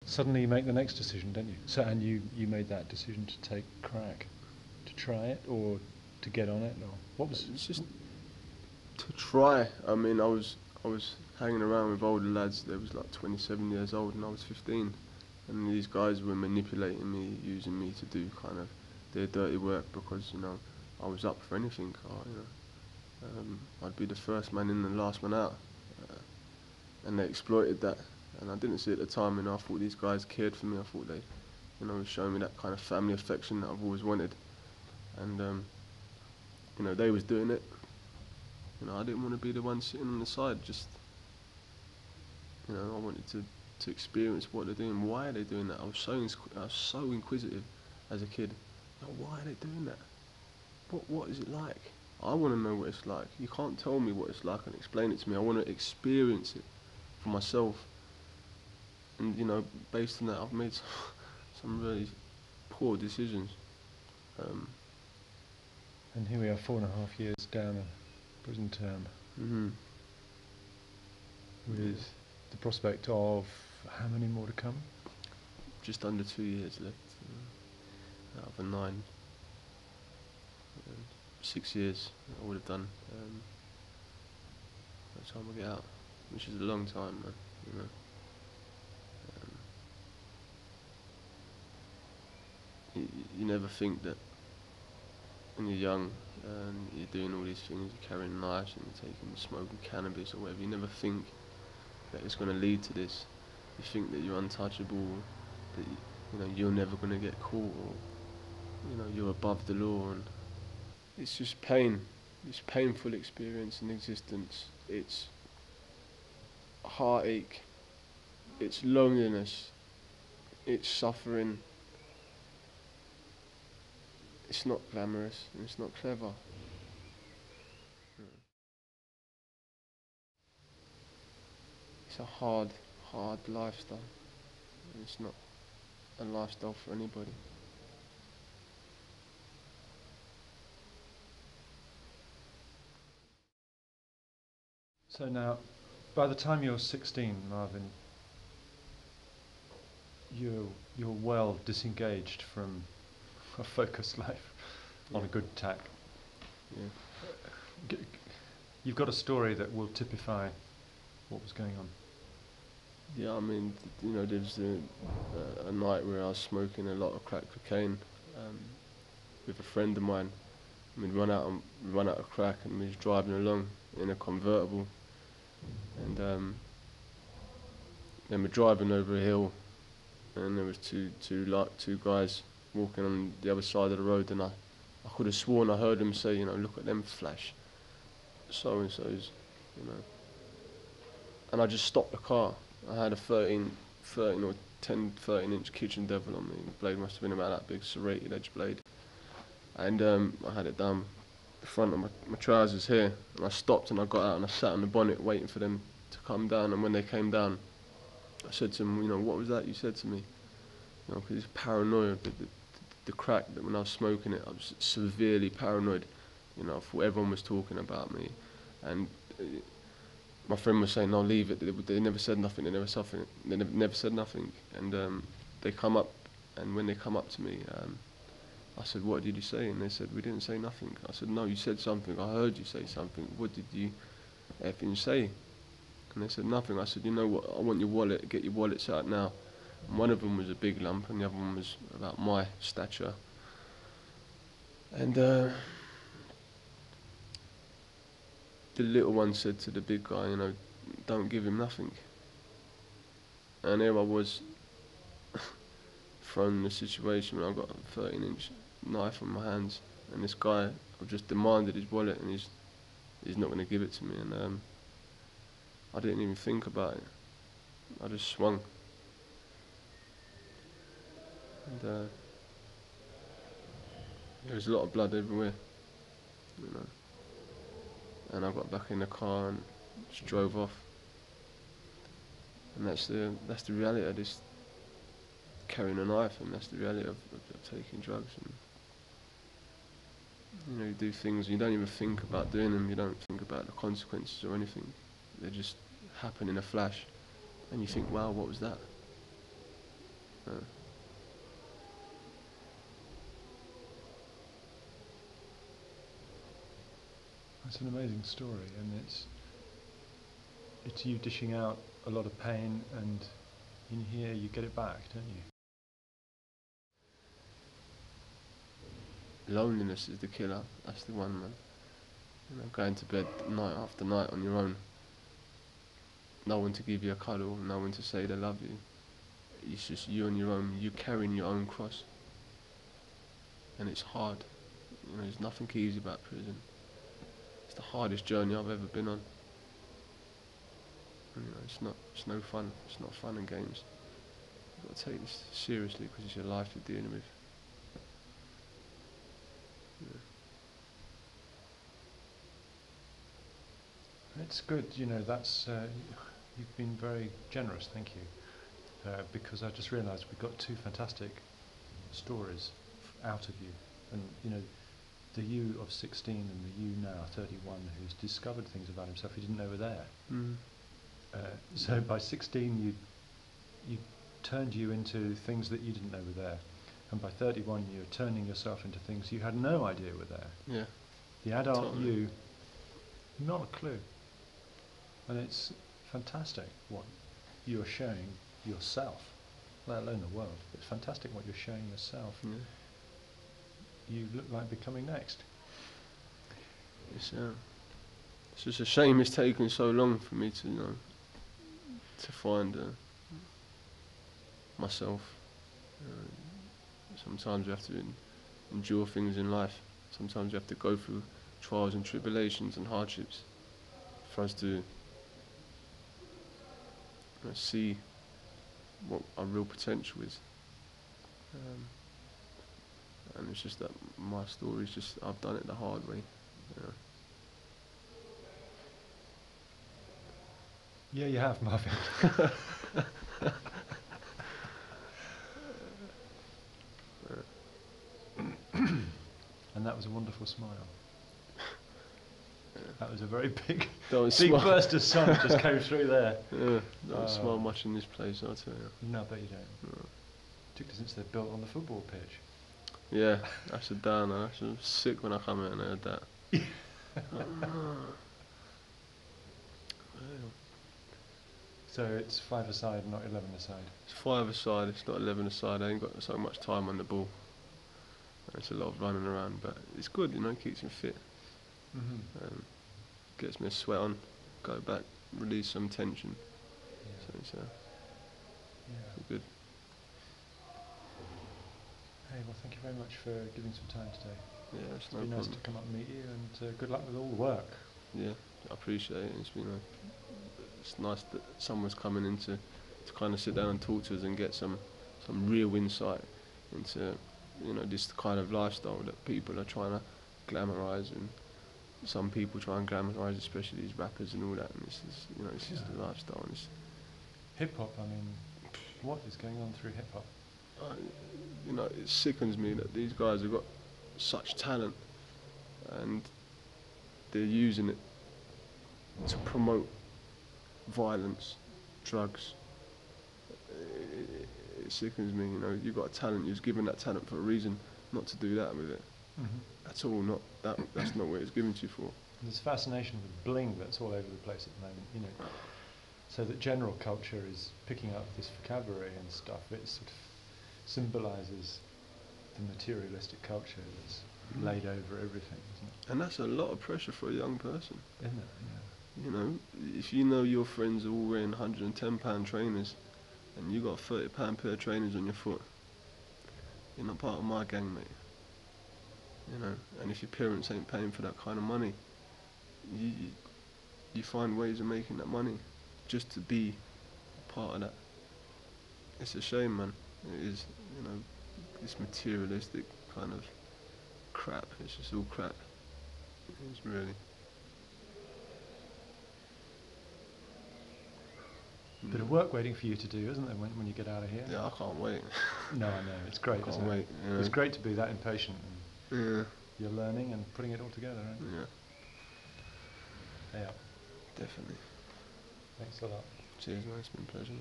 suddenly you make the next decision, don't you? So, and you made that decision to take crack, to try it, or to get on it, or what was? It's just to try. I mean, I was hanging around with older lads. They was like 27 years old, and I was 15. And these guys were manipulating me, using me to do kind of their dirty work because I was up for anything. I'd be the first man in and last man out, and they exploited that. And I didn't see it at the time. I thought these guys cared for me. I thought they, were showing me that kind of family affection that I've always wanted. And they was doing it. I didn't want to be the one sitting on the side. Just, I wanted to experience what they're doing. Why are they doing that? I was so inquisitive as a kid. Why are they doing that? What is it like? I want to know what it's like. You can't tell me what it's like and explain it to me. I want to experience it for myself. And based on that, I've made some really poor decisions. And here we are, 4.5 years down a prison term, with the prospect of how many more to come? Just under 2 years left, out of a 9. 6 years I would have done by the time I get out, which is a long time, man. You never think that when you're young and you're doing all these things, you're carrying knives and you're taking smoking cannabis or whatever, you never think that it's going to lead to this. You think that you're untouchable, that you're never going to get caught, or you're above the law, and it's just pain. It's painful experience in existence. It's heartache. It's loneliness. It's suffering. It's not glamorous and it's not clever. It's a hard lifestyle. It's not a lifestyle for anybody. So now, by the time you're 16, Marvin, you're well disengaged from a focused life on a good tack. Yeah. You've got a story that will typify what was going on. Yeah, I mean, there was a night where I was smoking a lot of crack cocaine with a friend of mine. We'd run out of crack, and we was driving along in a convertible, and then we're driving over a hill, and there was two guys walking on the other side of the road, and I could have sworn I heard them say, look at them flash, so and so's, and I just stopped the car. I had a 13 or 13 inch kitchen devil on me. The blade must have been about that big, serrated edge blade. And I had it down the front of my trousers here. And I stopped and I got out and I sat on the bonnet waiting for them to come down. And when they came down, I said to them, what was that you said to me? Because it's paranoia, the crack, that when I was smoking it, I was severely paranoid. I thought everyone was talking about me. And my friend was saying, "No, leave it." They never said nothing. They never said nothing. And they come up, and when they come up to me, I said, "What did you say?" And they said, "We didn't say nothing." I said, "No, you said something. I heard you say something. What did you effing say?" And they said, "Nothing." I said, "You know what? I want your wallet. Get your wallets out now." And one of them was a big lump, and the other one was about my stature. And the little one said to the big guy, "Don't give him nothing." And here I was, thrown in a situation where I've got a 13-inch knife on my hands, and this guy, I've just demanded his wallet, and he's not going to give it to me. And I didn't even think about it. I just swung. And there was a lot of blood everywhere, And I got back in the car and just drove off. And that's the reality of this, carrying a knife, and that's the reality of taking drugs. And you do things, you don't even think about doing them, you don't think about the consequences or anything. They just happen in a flash, and you think, wow, what was that? It's an amazing story, and it's you dishing out a lot of pain, and in here you get it back, don't you? Loneliness is the killer. That's the one, man. You know, going to bed night after night on your own. No one to give you a cuddle, no one to say they love you. It's just you on your own, you carrying your own cross. And it's hard. You know, there's nothing easy about prison. It's the hardest journey I've ever been on. And, you know, it's no fun. It's not fun and games. You've got to take this seriously because it's your life you're dealing with. Yeah. It's good, you know, that's, you've been very generous, thank you. Because I just realised we got two fantastic stories out of you. And, you know, the you of 16 and the you now, 31, who's discovered things about himself he didn't know were there. Mm. So by 16 you turned you into things that you didn't know were there. And by 31 you're turning yourself into things you had no idea were there. Yeah. The adult Totally. you, not a clue. And it's fantastic what you're showing yourself, let alone the world. It's fantastic what you're showing yourself. Yeah. You look like becoming next. It's just a shame it's taken so long for me to, you know, to find myself. Sometimes you have to endure things in life. Sometimes you have to go through trials and tribulations and hardships for us to, you know, see what our real potential is. And it's just that my story is just, I've done it the hard way. You know. Yeah, you have, Marvin. And that was a wonderful smile. That was a very big burst of sun just came through there. Yeah, don't smile much in this place, I'll tell you. No, I bet you don't. No. Particularly since they're built on the football pitch. Yeah, that's a downer. I was sick when I come here and I heard that. So it's 5-a-side, not 11-a-side. It's 5-a-side, it's not 11-a-side. I ain't got so much time on the ball. It's a lot of running around, but it's good, you know, it keeps me fit. Mm-hmm. Gets me a sweat on, go back, release some tension. Yeah. So it's good. Hey, well, thank you very much for giving some time today. Yeah, it's no been problem. nice to come up and meet you, and good luck with all the work. Yeah, I appreciate it. It's been it's nice that someone's coming in to kind of sit down and talk to us and get some real insight into, you know, this kind of lifestyle that people are trying to glamorise, and some people try and glamorise, especially these rappers and all that. And this is, you know, this is the lifestyle. And hip hop. I mean, what is going on through hip hop? You know, it sickens me that these guys have got such talent and they're using it to promote violence, drugs. It sickens me, you know. You've got a talent, you're given that talent for a reason, not to do that with it. Mm-hmm. At all, not that. That's not what it's given to you for. There's fascination with bling that's all over the place at the moment, you know. So that general culture is picking up this vocabulary and stuff. It sort of symbolises the materialistic culture that's laid over everything, isn't it? And that's a lot of pressure for a young person. Isn't it? Yeah. You know, if you know your friends are all wearing £110 trainers and you got a £30 pair of trainers on your foot, you're not part of my gang, mate. You know, and if your parents ain't paying for that kind of money, you find ways of making that money just to be part of that. It's a shame, man. It is, you know, this materialistic kind of crap. It's just all crap. It's really. Bit of work waiting for you to do, isn't there, when you get out of here? Yeah, I can't wait. No, I know. It's great, I isn't can't it? wait. Yeah. It's great to be that impatient. And Yeah. you're learning and putting it all together, right? Yeah. Yeah. Definitely. Thanks a lot. Cheers, man. It's been a pleasure.